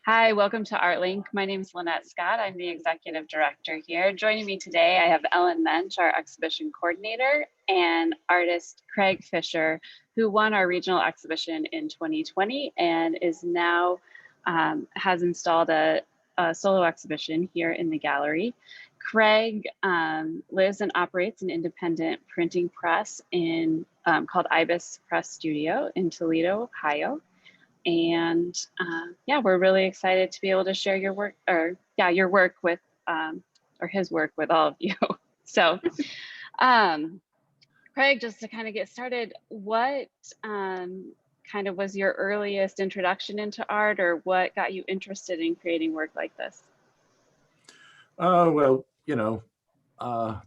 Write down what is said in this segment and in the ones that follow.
Hi, welcome to Artlink. My name is Lynette Scott. I'm the executive director here. Joining me today, I have Ellen Mensch, our exhibition coordinator, and artist Craig Fisher, who won our regional exhibition in 2020 and is now has installed a solo exhibition here in the gallery. Craig lives and operates an independent printing press called Ibis Press Studio in Toledo, Ohio. And yeah, we're really excited to be able to share your work, your work with, or his work with all of you. So, Craig, just to kind of get started, what kind of was your earliest introduction into art, or what got you interested in creating work like this? Well,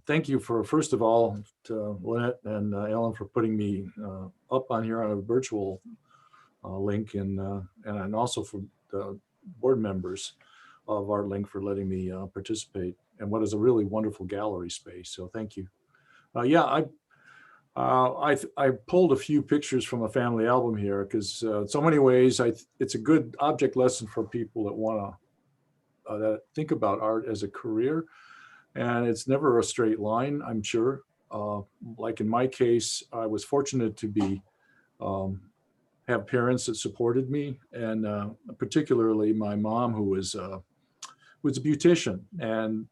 thank you for, first of all, to Lynette and Ellen for putting me up on here on a virtual link, and also for the board members of Artlink for letting me participate in what is a really wonderful gallery space. So thank you. Yeah, I pulled a few pictures from a family album here because in so many ways it's a good object lesson for people that want to that think about art as a career, and it's never a straight line, I'm sure. Like in my case, I was fortunate to be have parents that supported me, and particularly my mom, who was a beautician, and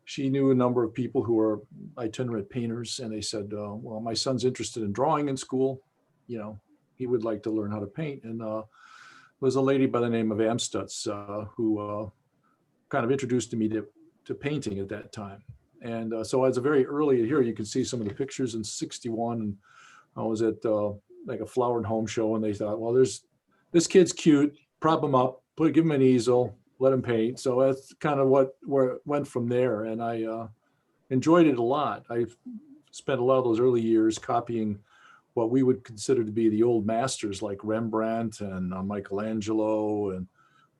she knew a number of people who were itinerant painters, and they said, well, my son's interested in drawing in school, he would like to learn how to paint. And was a lady by the name of Amstutz who kind of introduced me to painting at that time. And so as a very early, here you can see some of the pictures in '61, and I was at like a flower and home show, and they thought, well, this kid's cute, prop him up, give him an easel, let him paint. So that's kind of where it went from there. And I enjoyed it a lot. I spent a lot of those early years copying what we would consider to be the old masters like Rembrandt and Michelangelo. And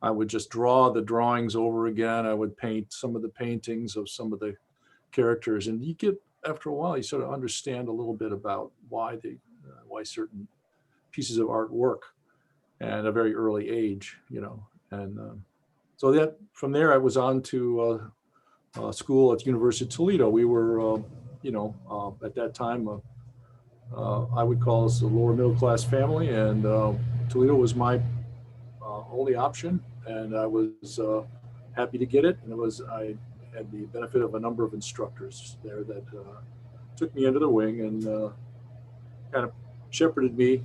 I would just draw the drawings over again. I would paint some of the paintings of some of the characters. And you get, after a while, you sort of understand a little bit about why certain pieces of art work at a very early age, and so that from there I was on to school at the University of Toledo. We were, at that time, I would call us a lower middle class family, and Toledo was my only option, and I was happy to get it. And I had the benefit of a number of instructors there that took me under their wing and kind of shepherded me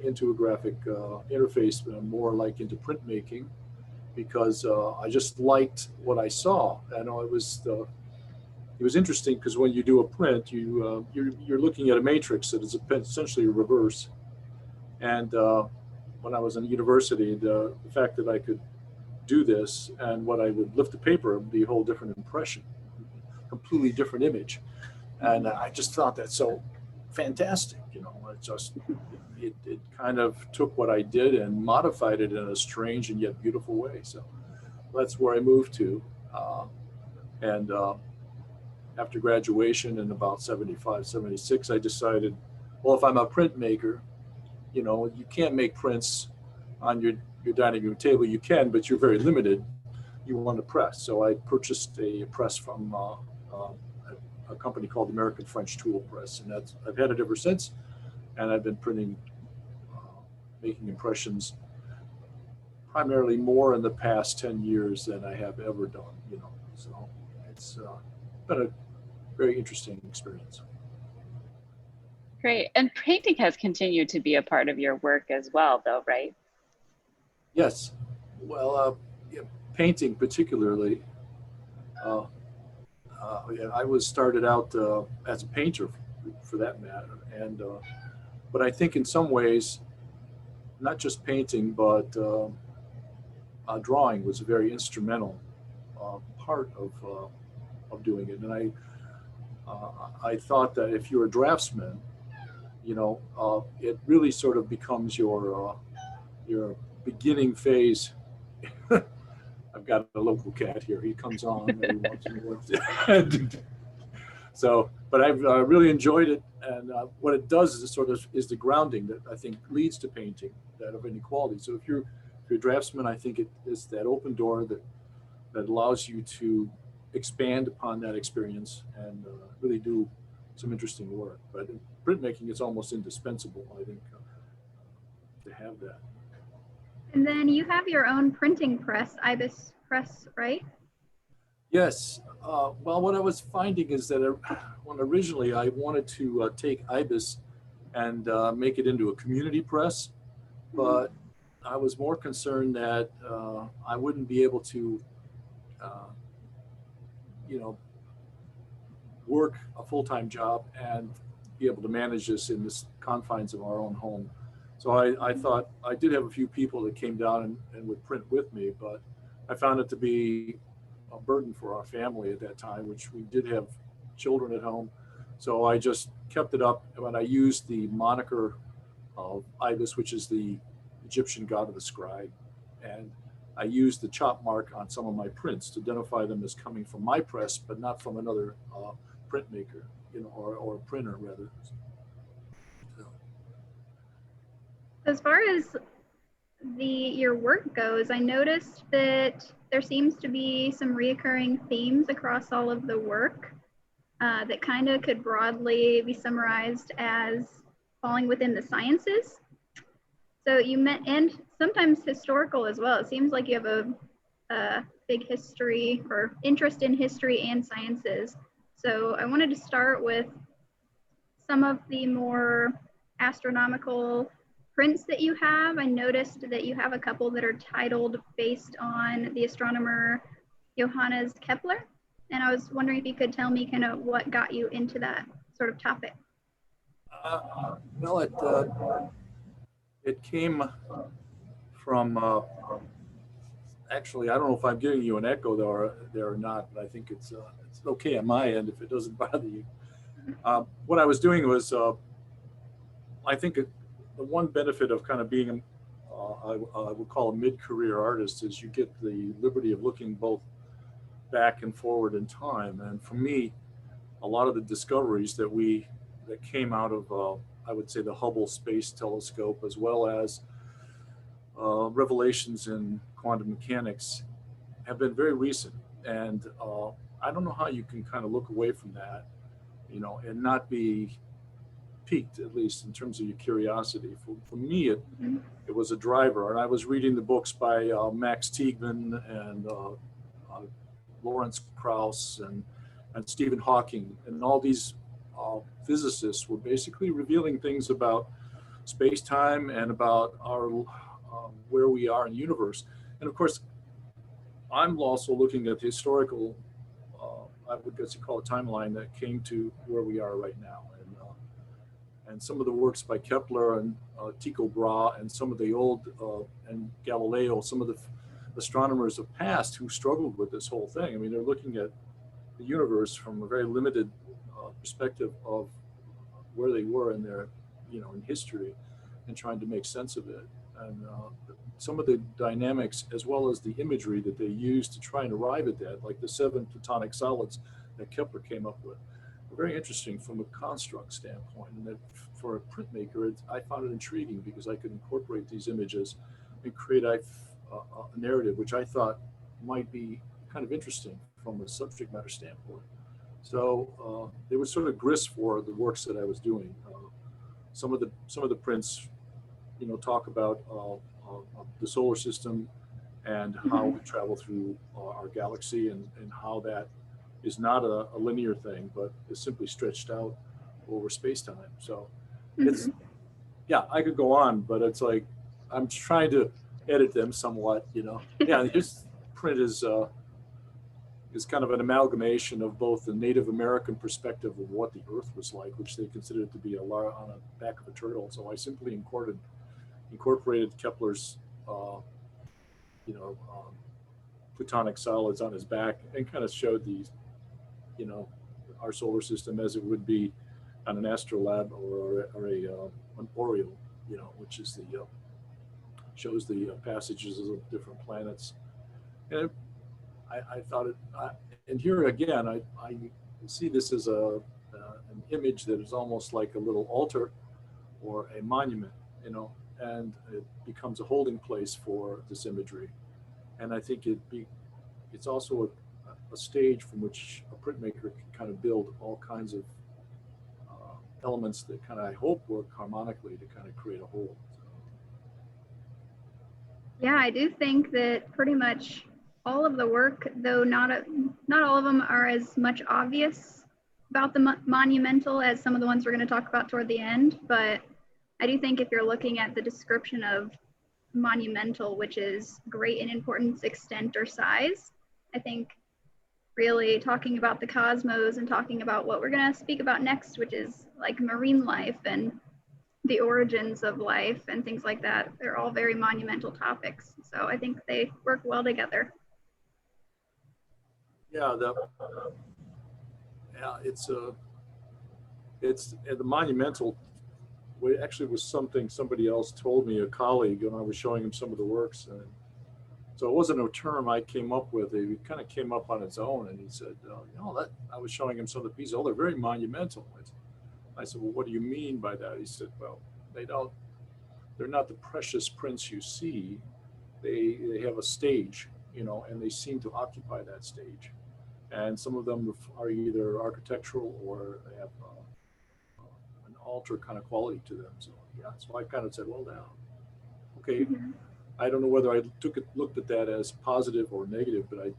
into a graphic interface, more like into printmaking, because I just liked what I saw. And it was interesting because when you do a print, you're looking at a matrix that is essentially a reverse. And when I was in university, the fact that I could do this, and when I would lift the paper, it would be a whole different impression, completely different image. And I just thought that's so fantastic, it kind of took what I did and modified it in a strange and yet beautiful way. So that's where I moved to. And after graduation in about 75, 76, I decided, well, if I'm a printmaker, you can't make prints on your dining room table. You can, but you're very limited. You want to press. So I purchased a press from a company called American French Tool Press, and I've had it ever since. And I've been printing, making impressions primarily more in the past 10 years than I have ever done, So it's been a very interesting experience. Great. And painting has continued to be a part of your work as well, though, right? Yes. Well, painting particularly. I was started out as a painter, for that matter, and but I think in some ways, not just painting, but drawing was a very instrumental part of doing it. And I thought that if you're a draftsman, it really sort of becomes your beginning phase. I've got a local cat here. He comes on every once in a while. So, but I've really enjoyed it, and what it does is it sort of is the grounding that I think leads to painting, that of inequality. So if if you're a draftsman, I think it is that open door that allows you to expand upon that experience and really do some interesting work. But in printmaking, it's almost indispensable, I think, to have that. And then you have your own printing press, Ibis Press, right? Yes. Well, what I was finding is that when originally I wanted to take Ibis and make it into a community press, but I was more concerned that I wouldn't be able to, you know, work a full-time job and be able to manage this in the confines of our own home. So I thought I did have a few people that came down and would print with me, but I found it to be a burden for our family at that time, which we did have children at home. So I just kept it up, and I used the moniker of Ibis, which is the Egyptian god of the scribe. And I used the chop mark on some of my prints to identify them as coming from my press, but not from another printmaker, you know, or a printer rather. So. As far as your work goes, I noticed that there seems to be some reoccurring themes across all of the work that kind of could broadly be summarized as falling within the sciences. So you meant, and sometimes historical as well. It seems like you have a big history or interest in history and sciences. So I wanted to start with some of the more astronomical prints that you have. I noticed that you have a couple that are titled based on the astronomer Johannes Kepler. And I was wondering if you could tell me kind of what got you into that sort of topic. Well, it came from, actually, I don't know if I'm giving you an echo there or not, but I think it's okay on my end if it doesn't bother you. What I was doing was, I think the one benefit of kind of being, I would call a mid-career artist, is you get the liberty of looking both back and forward in time. And for me, a lot of the discoveries that came out of, I would say, the Hubble Space Telescope, as well as revelations in quantum mechanics, have been very recent. And I don't know how you can kind of look away from that, you know, and not be piqued, at least in terms of your curiosity. For me, it was a driver. And I was reading the books by Max Tegman and Lawrence Krauss and Stephen Hawking, and all these physicists were basically revealing things about space-time and about our where we are in the universe. And of course, I'm also looking at the historical, I would guess you call it timeline, that came to where we are right now. And some of the works by Kepler and Tycho Brahe and some of the old, and Galileo, some of the astronomers of past who struggled with this whole thing. I mean, they're looking at the universe from a very limited perspective of where they were in their, you know, in history, and trying to make sense of it. And some of the dynamics, as well as the imagery that they used to try and arrive at that, like the 7 platonic solids that Kepler came up with, were very interesting from a construct standpoint. And that for a printmaker, I found it intriguing because I could incorporate these images and create a narrative which I thought might be kind of interesting from a subject matter standpoint. So there was sort of grist for the works that I was doing. Some of the prints, you know, talk about the solar system and how we travel through our galaxy, and how that is not a linear thing, but is simply stretched out over space-time. So it's, yeah, I could go on, but it's like I'm trying to edit them somewhat, you know. Yeah, this print is kind of an amalgamation of both the Native American perspective of what the Earth was like, which they considered to be on a back of a turtle. So I simply incorporated Kepler's, platonic solids on his back, and kind of showed these, you know, our solar system as it would be on an astrolabe or an Oriole, you know, which is the shows the passages of different planets. And I thought and here again, I see this as an image that is almost like a little altar or a monument, you know, and it becomes a holding place for this imagery. And I think it's also a stage from which a printmaker can kind of build all kinds of elements that kind of, I hope, work harmonically to kind of create a whole. Yeah, I do think that pretty much all of the work, though not all of them are as much obvious about the monumental as some of the ones we're going to talk about toward the end. But I do think if you're looking at the description of monumental, which is great in importance, extent, or size, I think really talking about the cosmos and talking about what we're going to speak about next, which is like marine life and the origins of life and things like that. They're all very monumental topics. So I think they work well together. Yeah, it's the monumental. Actually was something somebody else told me, a colleague, and I was showing him some of the works. And so it wasn't a term I came up with. It kind of came up on its own. And he said, that I was showing him some of the pieces. Oh, they're very monumental. I said, well, what do you mean by that? He said, well, they're not the precious prints you see. They have a stage, and they seem to occupy that stage. And some of them are either architectural or they have an altar kind of quality to them. So yeah, so I kind of said, well, now, okay, Mhm. I don't know whether I looked at that as positive or negative, but I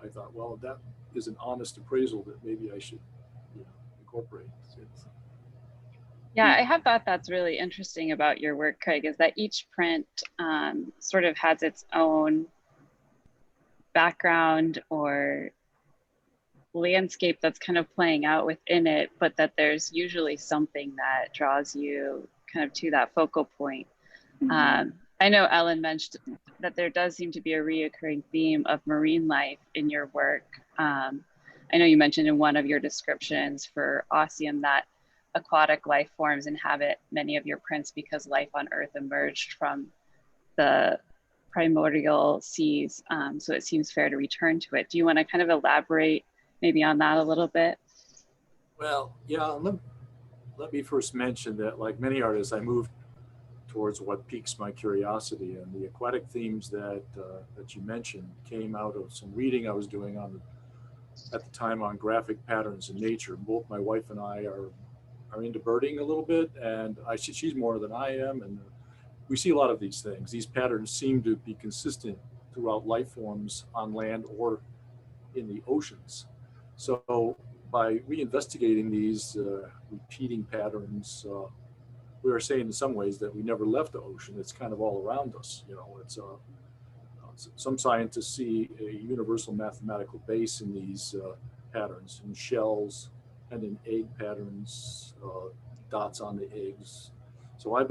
thought, well, that is an honest appraisal that maybe I should incorporate. Yeah, I have thought that's really interesting about your work, Craig, is that each print sort of has its own background or landscape that's kind of playing out within it, but that there's usually something that draws you kind of to that focal point. I know Ellen mentioned that there does seem to be a reoccurring theme of marine life in your work. I know you mentioned in one of your descriptions for Ossium that aquatic life forms inhabit many of your prints because life on Earth emerged from the primordial seas. So it seems fair to return to it. Do you want to kind of elaborate maybe on that a little bit? Well, yeah, let me first mention that, like many artists, I moved towards what piques my curiosity, and the aquatic themes that you mentioned came out of some reading I was doing at the time on graphic patterns in nature. Both my wife and I are into birding a little bit, and she's more than I am, and we see a lot of these things. These patterns seem to be consistent throughout life forms on land or in the oceans. So by reinvestigating these repeating patterns, we are saying in some ways that we never left the ocean. It's kind of all around us. It's some scientists see a universal mathematical base in these patterns, in shells and in egg patterns, dots on the eggs. So I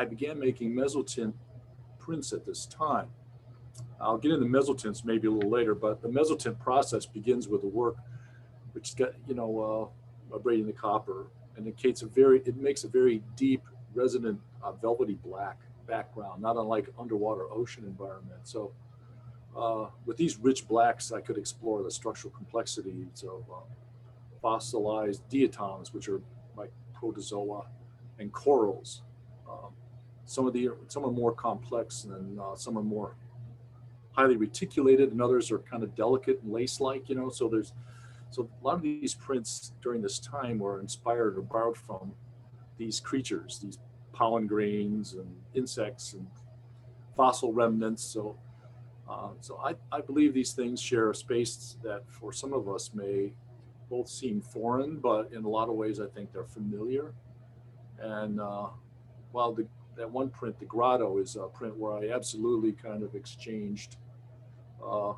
began making mezzotint prints at this time. I'll get into mezzotints maybe a little later, but the mezzotint process begins with the work which got abrading the copper, and it makes a very deep, resonant, velvety black background, not unlike underwater ocean environment. So with these rich blacks, I could explore the structural complexities of fossilized diatoms, which are like protozoa, and corals. Some are more complex, and some are more highly reticulated, and others are kind of delicate and lace-like. So a lot of these prints during this time were inspired or borrowed from these creatures, these pollen grains and insects and fossil remnants. So I believe these things share a space that for some of us may both seem foreign, but in a lot of ways I think they're familiar. And while that one print, the grotto, is a print where I absolutely kind of exchanged a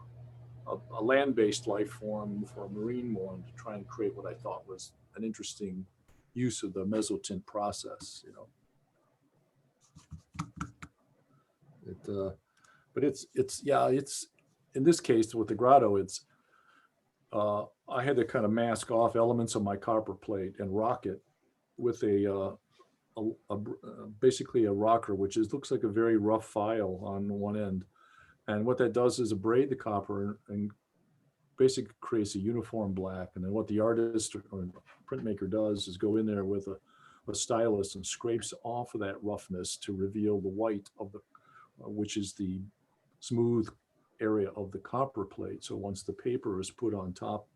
land-based life form for a marine one to try and create what I thought was an interesting use of the mezzotint process. But it's in this case with the grotto, I had to kind of mask off elements of my copper plate and rock it with basically a rocker, which looks like a very rough file on one end. And what that does is abrade the copper and basically creates a uniform black. And then what the artist or printmaker does is go in there with a a stylus and scrapes off of that roughness to reveal the white of the, which is the smooth area of the copper plate. So once the paper is put on top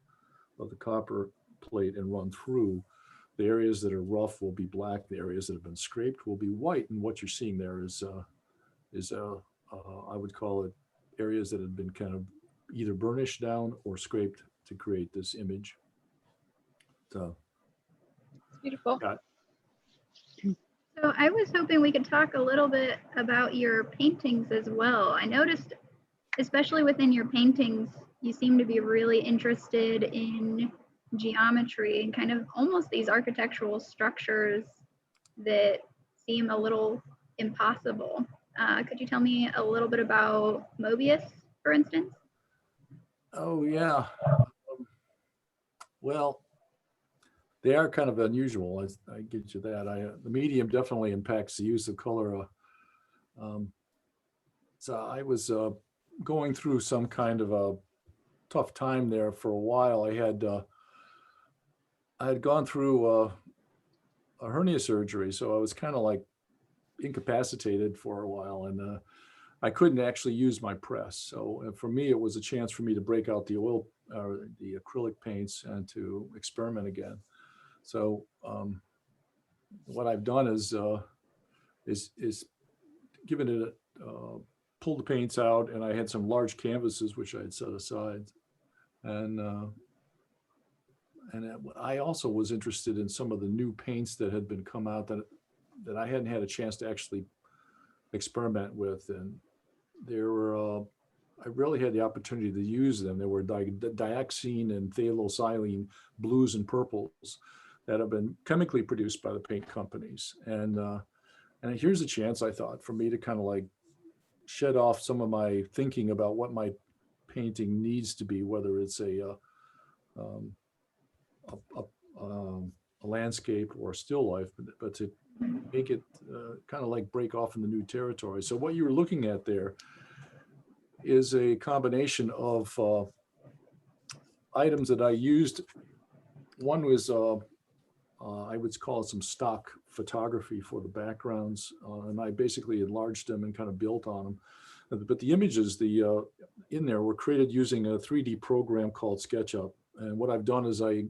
of the copper plate and run through, the areas that are rough will be black. The areas that have been scraped will be white. And what you're seeing there is I would call it areas that have been kind of either burnished down or scraped to create this image. So, Beautiful. yeah. So I was hoping we could talk a little bit about your paintings as well. I noticed, especially within your paintings, you seem to be really interested in geometry and kind of almost these architectural structures that seem a little impossible. Could you tell me a little bit about Mobius, for instance? Oh, yeah. Well, they are kind of unusual. I get you that. The medium definitely impacts the use of color. So I was going through some kind of a tough time there for a while. I had gone through a hernia surgery, so I was kind of like incapacitated for a while, and I couldn't actually use my press. So for me, it was a chance for me to break out the oil or the acrylic paints and to experiment again. So what I've done is given it pulled the paints out, and I had some large canvases which I had set aside, and I also was interested in some of the new paints that had been come out that I hadn't had a chance to actually experiment with, and there were I really had the opportunity to use them. There were dioxine and phthalocylene blues and purples that have been chemically produced by the paint companies, and here's a chance, I thought, for me to kind of like shed off some of my thinking about what my painting needs to be, whether it's a landscape or a still life, but to make it kind of like break off into new territory. So what you were looking at there is a combination of items that I used. One was I would call it some stock photography for the backgrounds, and I basically enlarged them and kind of built on them. But the images in there were created using a 3D program called SketchUp. And what I've done is I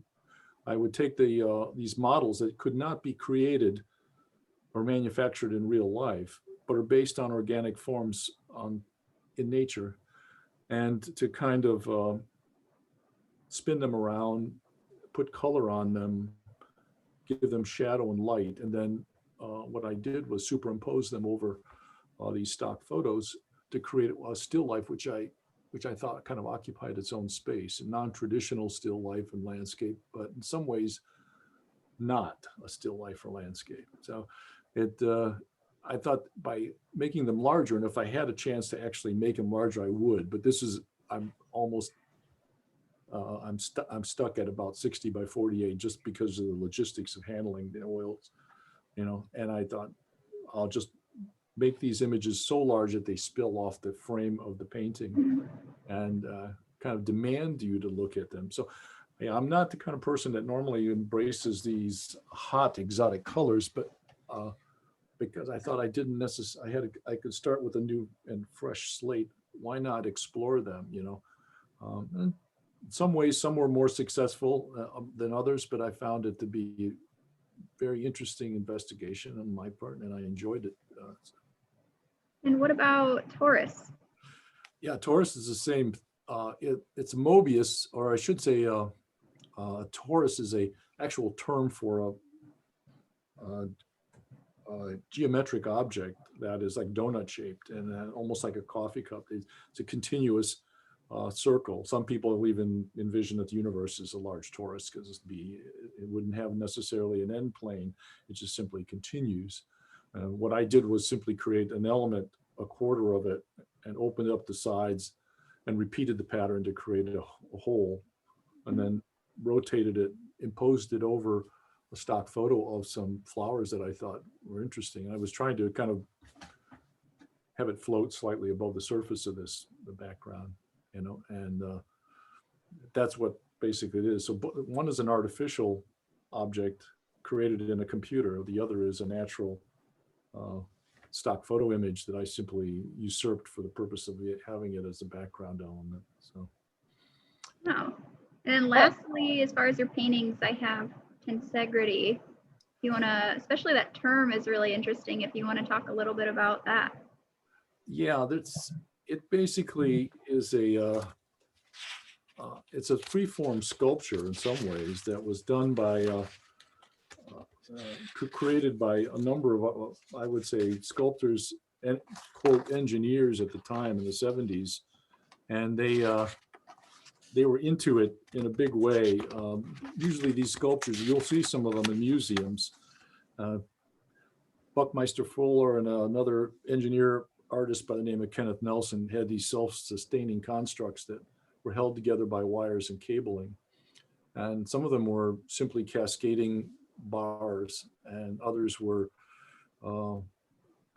would take these models that could not be created or manufactured in real life, but are based on organic forms in nature, and to kind of spin them around, put color on them, give them shadow and light. And then what I did was superimpose them over these stock photos to create a still life, which I thought kind of occupied its own space, a non-traditional still life and landscape, but in some ways not a still life or landscape. So I thought by making them larger, and if I had a chance to actually make them larger, I would, but I'm stuck at about 60 by 48 just because of the logistics of handling the oils, and I thought I'll just make these images so large that they spill off the frame of the painting and kind of demand you to look at them. So yeah, I'm not the kind of person that normally embraces these hot exotic colors, but because I thought I didn't necessarily, I could start with a new and fresh slate. Why not explore them, and in some ways, some were more successful than others, but I found it to be very interesting investigation on my part, and I enjoyed it. And what about Taurus? Yeah, Taurus is the same. It's Mobius, or I should say, Taurus is a actual term for a geometric object that is like donut shaped and almost like a coffee cup. It's a continuous circle. Some people even envision that the universe is a large torus because it wouldn't have necessarily an end plane. It just simply continues. What I did was simply create an element, a quarter of it, and opened up the sides and repeated the pattern to create a hole, and then rotated it, imposed it over a stock photo of some flowers that I thought were interesting. And I was trying to kind of have it float slightly above the surface of the background, and that's what basically it is. So one is an artificial object created in a computer. The other is a natural stock photo image that I simply usurped for the purpose of having it as a background element. So. Oh. And lastly, as far as your paintings, I have tensegrity. If you want to, especially that term is really interesting. If you want to talk a little bit about that. Yeah, it basically is it's a freeform sculpture in some ways that was done by, created by a number of, I would say, sculptors and quote engineers at the time in the 70s. And they were into it in a big way. Usually these sculptures, you'll see some of them in museums. Buckminster Fuller and another engineer artist by the name of Kenneth Nelson had these self-sustaining constructs that were held together by wires and cabling. And some of them were simply cascading bars, and others were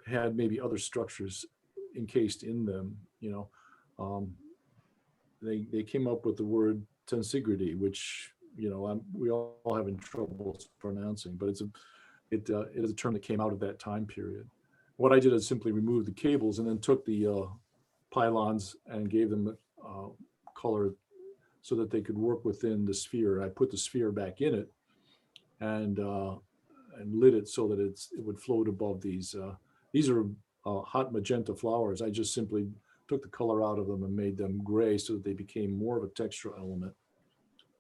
had maybe other structures encased in them. They came up with the word tensegrity, which we all having trouble pronouncing, but it is a term that came out of that time period. What I did is simply remove the cables and then took the pylons and gave them color so that they could work within the sphere. I put the sphere back in it and lit it so that it would float above these. These are hot magenta flowers. I just simply took the color out of them and made them gray so that they became more of a textural element,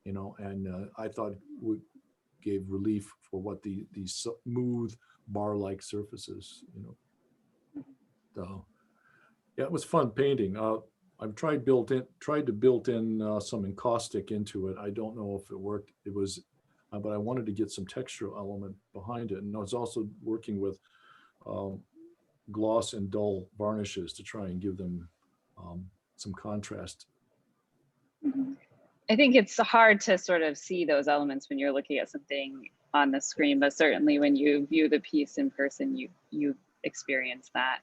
and I thought would gave relief for what these smooth bar-like surfaces, So yeah, it was fun painting. I've tried to build in some encaustic into it. I don't know if it worked. It was, but I wanted to get some textural element behind it, and I was also working with gloss and dull varnishes to try and give them some contrast. I think it's hard to sort of see those elements when you're looking at something on the screen, but certainly when you view the piece in person, you experience that.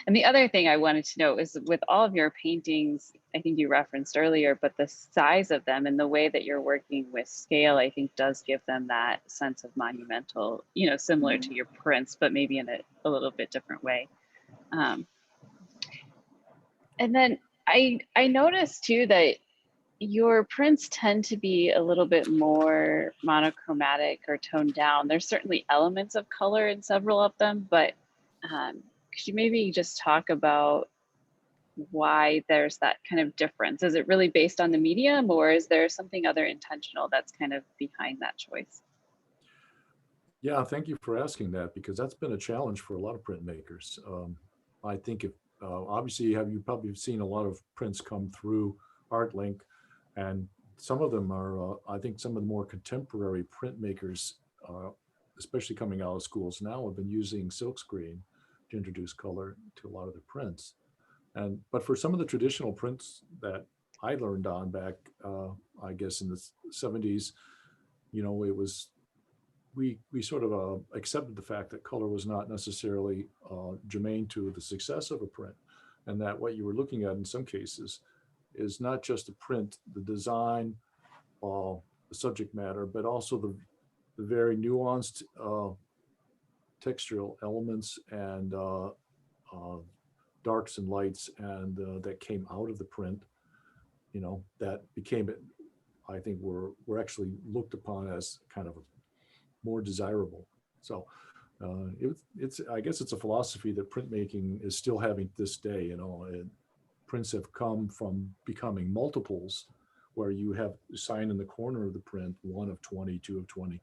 And the other thing I wanted to note is with all of your paintings, I think you referenced earlier, but the size of them and the way that you're working with scale, I think does give them that sense of monumental, similar to your prints, but maybe in a little bit different way. And then I noticed too that your prints tend to be a little bit more monochromatic or toned down. There's certainly elements of color in several of them, but could you maybe just talk about why there's that kind of difference? Is it really based on the medium, or is there something other intentional that's kind of behind that choice? Yeah, thank you for asking that, because that's been a challenge for a lot of printmakers. I think obviously you've probably seen a lot of prints come through Artlink, and some of them are, I think some of the more contemporary printmakers, especially coming out of schools now, have been using silkscreen to introduce color to a lot of the prints. But for some of the traditional prints that I learned on back, I guess in the 70s, it was, we sort of accepted the fact that color was not necessarily germane to the success of a print, and that what you were looking at in some cases is not just the print, the design, the subject matter, but also the very nuanced textural elements and darks and lights, and that came out of the print, that became it. I think were actually looked upon as kind of more desirable. So I guess it's a philosophy that printmaking is still having this day. Prints have come from becoming multiples, where you have a sign in the corner of the print, 1 of 20, 2 of 20,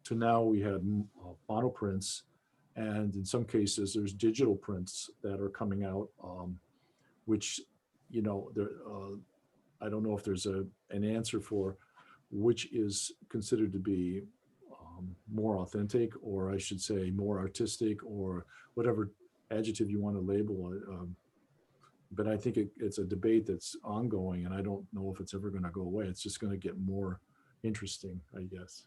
to now we have monoprints. And in some cases, there's digital prints that are coming out, which, I don't know if there's an answer for which is considered to be more authentic, or I should say more artistic, or whatever adjective you want to label it. But I think it's a debate that's ongoing, and I don't know if it's ever going to go away. It's just going to get more interesting, I guess.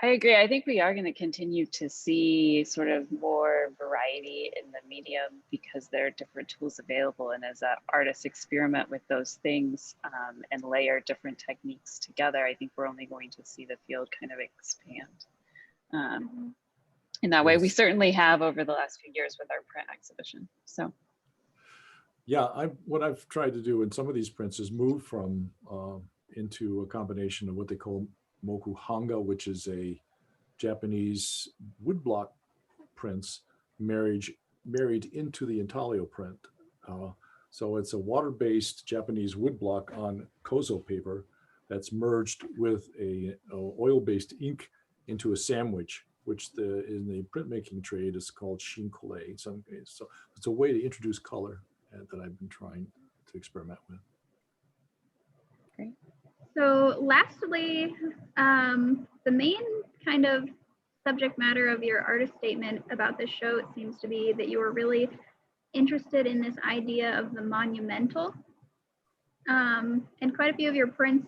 I agree. I think we are going to continue to see sort of more variety in the medium because there are different tools available. And as artists experiment with those things and layer different techniques together, I think we're only going to see the field kind of expand. In that way, we certainly have over the last few years with our print exhibition. So, yeah, what I've tried to do in some of these prints is move from into a combination of what they call mokuhanga, which is a Japanese woodblock prints married into the intaglio print. So it's a water-based Japanese woodblock on kozo paper that's merged with a oil-based ink into a sandwich, which in the printmaking trade is called shinkole in some cases. So it's a way to introduce color that I've been trying to experiment with. great. So lastly, the main kind of subject matter of your artist statement about this show, it seems to be that you were really interested in this idea of the monumental. And quite a few of your prints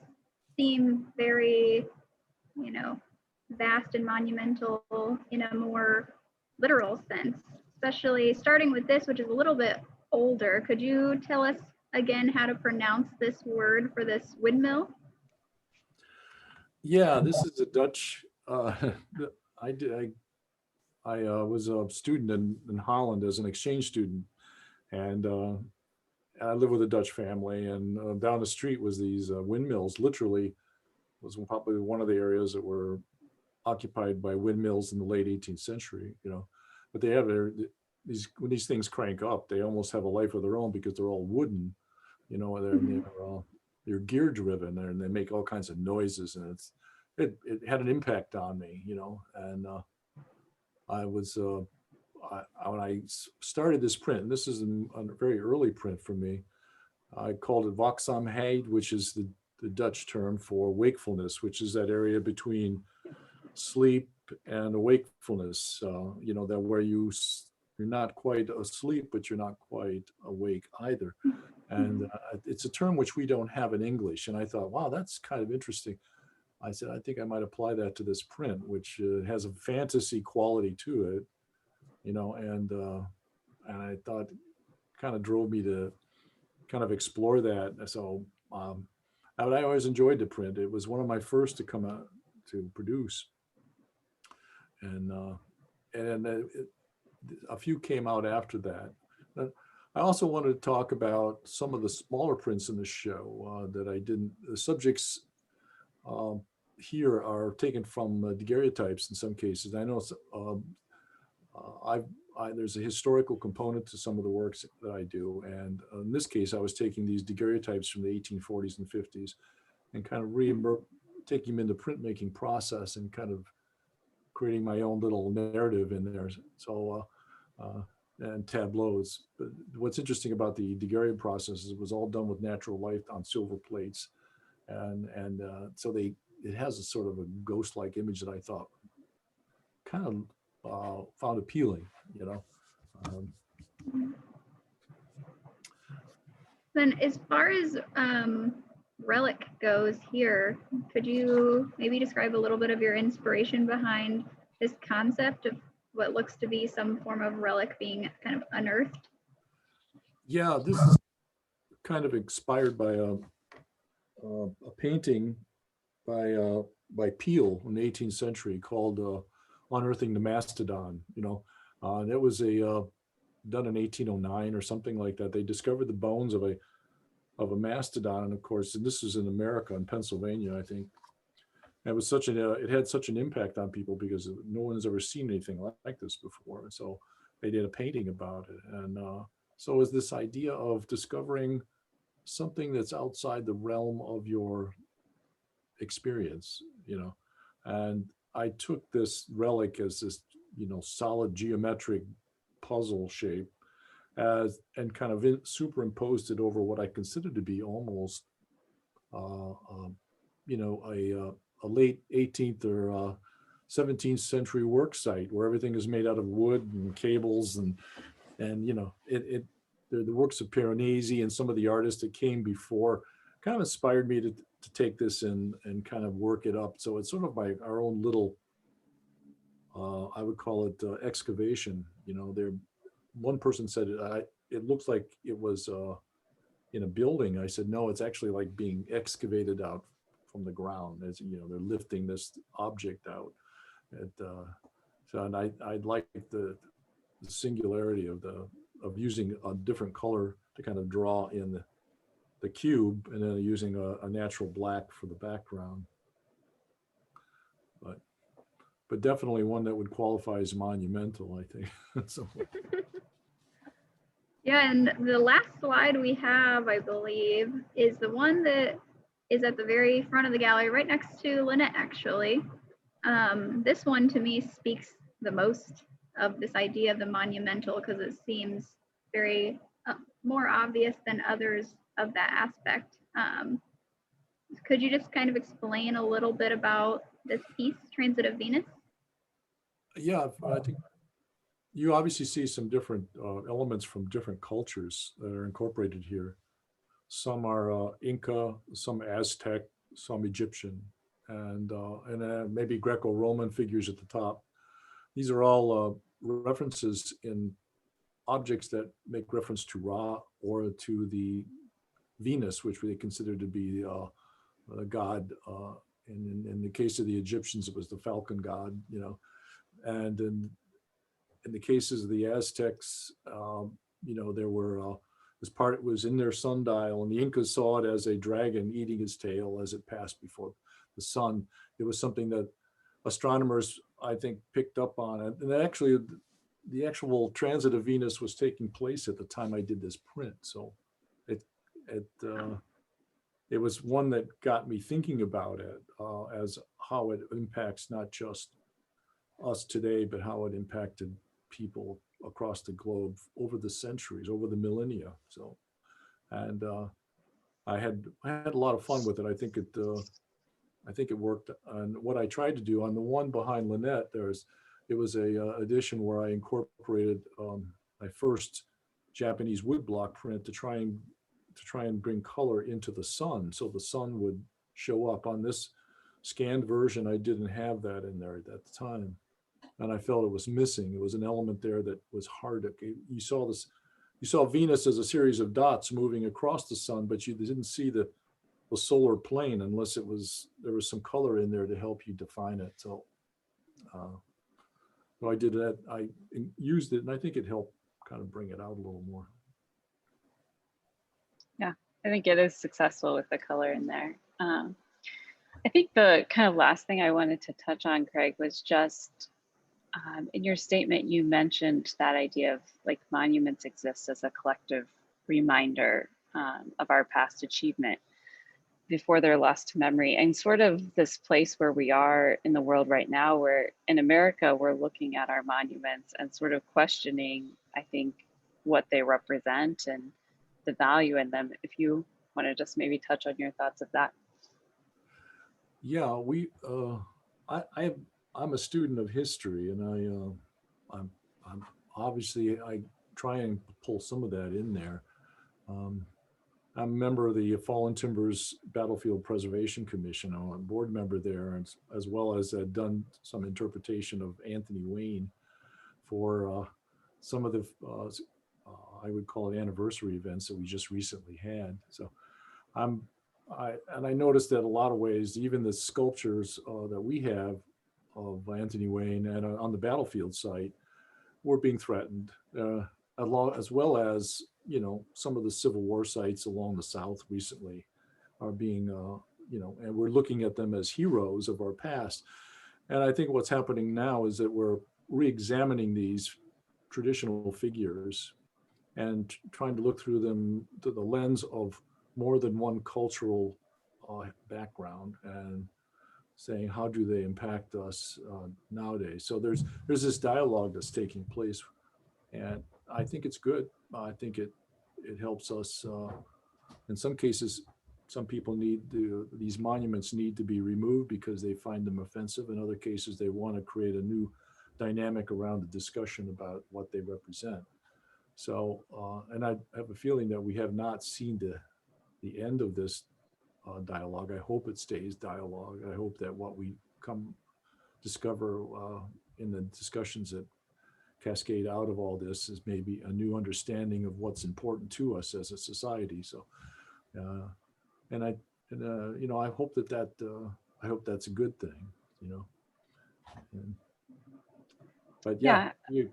seem very, vast and monumental in a more literal sense, especially starting with this, which is a little bit older. Could you tell us again how to pronounce this word for this windmill? Yeah, this is a Dutch. I was a student in Holland as an exchange student, and I live with a Dutch family. And down the street was these windmills. Literally, was probably one of the areas that were occupied by windmills in the late 18th century. But they have when these things crank up, they almost have a life of their own because they're all wooden. They're gear driven and they make all kinds of noises, and it had an impact on me, and I was when I started this print, and this is a very early print for me, I called it waakzaamheid, which is the Dutch term for wakefulness, which is that area between sleep and wakefulness, that where you're not quite asleep, but you're not quite awake either. And it's a term which we don't have in English. And I thought, wow, that's kind of interesting. I said, I think I might apply that to this print, which has a fantasy quality to it, and I thought kind of drove me to kind of explore that. So I always enjoyed the print. It was one of my first to come out to produce. And a few came out after that. I also wanted to talk about some of the smaller prints in the show that I didn't. The subjects here are taken from daguerreotypes in some cases. I know there's a historical component to some of the works that I do, and in this case, I was taking ththese daguerreotypes from the 1840s and 50s, and kind of taking them into printmaking process and kind of creating my own little narrative in there. So. And tableaus. But what's interesting about the daguerrean process is it was all done with natural light on silver plates, and so it has a sort of a ghost-like image that I thought kind of found appealing, Then, as far as relic goes here, could you maybe describe a little bit of your inspiration behind this concept of what looks to be some form of relic being kind of unearthed? Yeah, this is kind of inspired by a painting by Peale in the 18th century called "Unearthing the Mastodon." That was done in 1809 or something like that. They discovered the bones of a mastodon, and of course, and this is in America, in Pennsylvania, I think. It was it had such an impact on people because no one has ever seen anything like this before. And so they did a painting about it. And so it was this idea of discovering something that's outside the realm of your experience, and I took this relic as this, solid geometric puzzle shape and kind of superimposed it over what I consider to be almost, a late 18th or 17th century work site where everything is made out of wood and cables and the works of Piranesi and some of the artists that came before kind of inspired me to take this and kind of work it up. So it's sort of our own little I would call it excavation. One person said it looks like it was in a building. I said, no, it's actually like being excavated out from the ground. As they're lifting this object out. And I'd like the singularity of using a different color to kind of draw in the cube, and then using a natural black for the background. But definitely one that would qualify as monumental, I think. So. Yeah, and the last slide we have, I believe, is the one that is at the very front of the gallery, right next to Lynette, actually. This one to me speaks the most of this idea of the monumental, because it seems very more obvious than others of that aspect. Could you just kind of explain a little bit about this piece, Transit of Venus? Yeah, I think you obviously see some different elements from different cultures that are incorporated here. Some are Inca, some Aztec, some Egyptian, and maybe Greco-Roman figures at the top. These are all references in objects that make reference to Ra or to the Venus, which they consider to be the god. In the case of the Egyptians, it was the falcon god, and in the cases of the Aztecs, there were this part, it was in their sundial, and the Incas saw it as a dragon eating its tail as it passed before the sun. It was something that astronomers, I think, picked up on it. And actually, the actual transit of Venus was taking place at the time I did this print. So it was one that got me thinking about it as how it impacts not just us today, but how it impacted people across the globe over the centuries, over the millennia. So, and I had a lot of fun with it. I think it worked. And what I tried to do on the one behind Lynette, it was a edition where I incorporated my first Japanese woodblock print to try and bring color into the sun, so the sun would show up. On this scanned version, I didn't have that in there at the time, and I felt it was missing. It was an element there that was hard to. You saw Venus as a series of dots moving across the sun, but you didn't see the solar plane unless there was some color in there to help you define it. So I did that. I used it, and I think it helped kind of bring it out a little more. Yeah, I think it is successful with the color in there. I think the kind of last thing I wanted to touch on, Craig, was just in your statement, you mentioned that idea of like monuments exist as a collective reminder of our past achievement before they're lost to memory, and sort of this place where we are in the world right now, where in America, we're looking at our monuments and sort of questioning, I think, what they represent and the value in them. If you want to just maybe touch on your thoughts of that. Yeah, I'm a student of history, and I'm obviously I try and pull some of that in there. I'm a member of the Fallen Timbers Battlefield Preservation Commission. I'm a board member there, as well as done some interpretation of Anthony Wayne for some of the I would call it anniversary events that we just recently had. So I noticed that a lot of ways, even the sculptures that we have of Anthony Wayne and on the battlefield site were being threatened, as well as some of the Civil War sites along the South recently are being and we're looking at them as heroes of our past. And I think what's happening now is that we're re-examining these traditional figures and trying to look through them to the lens of more than one cultural background, and saying, how do they impact us nowadays? So there's this dialogue that's taking place, and I think it's good. I think it helps us. In some cases, some people these monuments need to be removed because they find them offensive. In other cases, they want to create a new dynamic around the discussion about what they represent. So, and I have a feeling that we have not seen the end of this dialogue. I hope it stays dialogue. I hope that what we discover in the discussions that cascade out of all this is maybe a new understanding of what's important to us as a society. So, and I, you know, I hope I hope that's a good thing, you know. And, but yeah,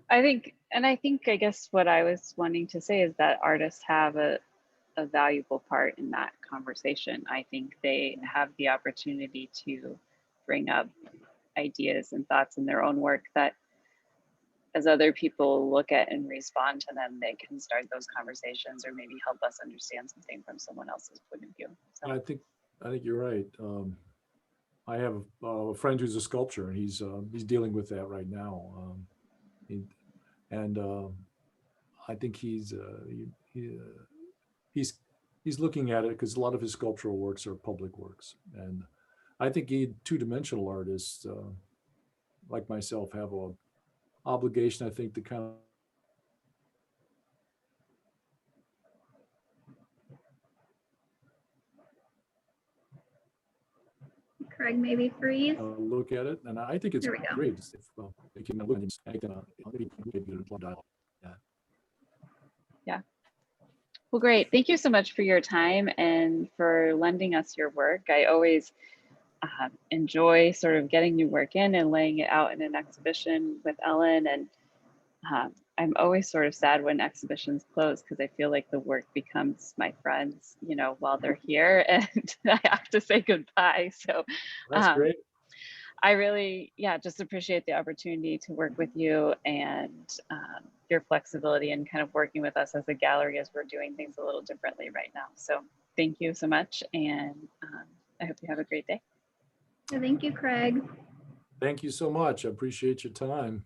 I think, I guess what I was wanting to say is that artists have a valuable part in that conversation. I think they have the opportunity to bring up ideas and thoughts in their own work that as other people look at and respond to them, they can start those conversations or maybe help us understand something from someone else's point of view. So I think you're right. I have a friend who's a sculptor, and he's dealing with that right now. I think he's looking at it because a lot of his sculptural works are public works, and I think two-dimensional artists like myself have a obligation, I think, to kind of Craig, maybe freeze. look at it, and I think it's There we go. great. If, they can look at it and dialogue. yeah. Well, great. Thank you so much for your time and for lending us your work. I always enjoy sort of getting new work in and laying it out in an exhibition with Ellen. And I'm always sort of sad when exhibitions close because I feel like the work becomes my friends, you know, while they're here and I have to say goodbye. So That's great. I really, just appreciate the opportunity to work with you and your flexibility and kind of working with us as a gallery as we're doing things a little differently right now. So thank you so much. And I hope you have a great day. Thank you, Craig. Thank you so much. I appreciate your time.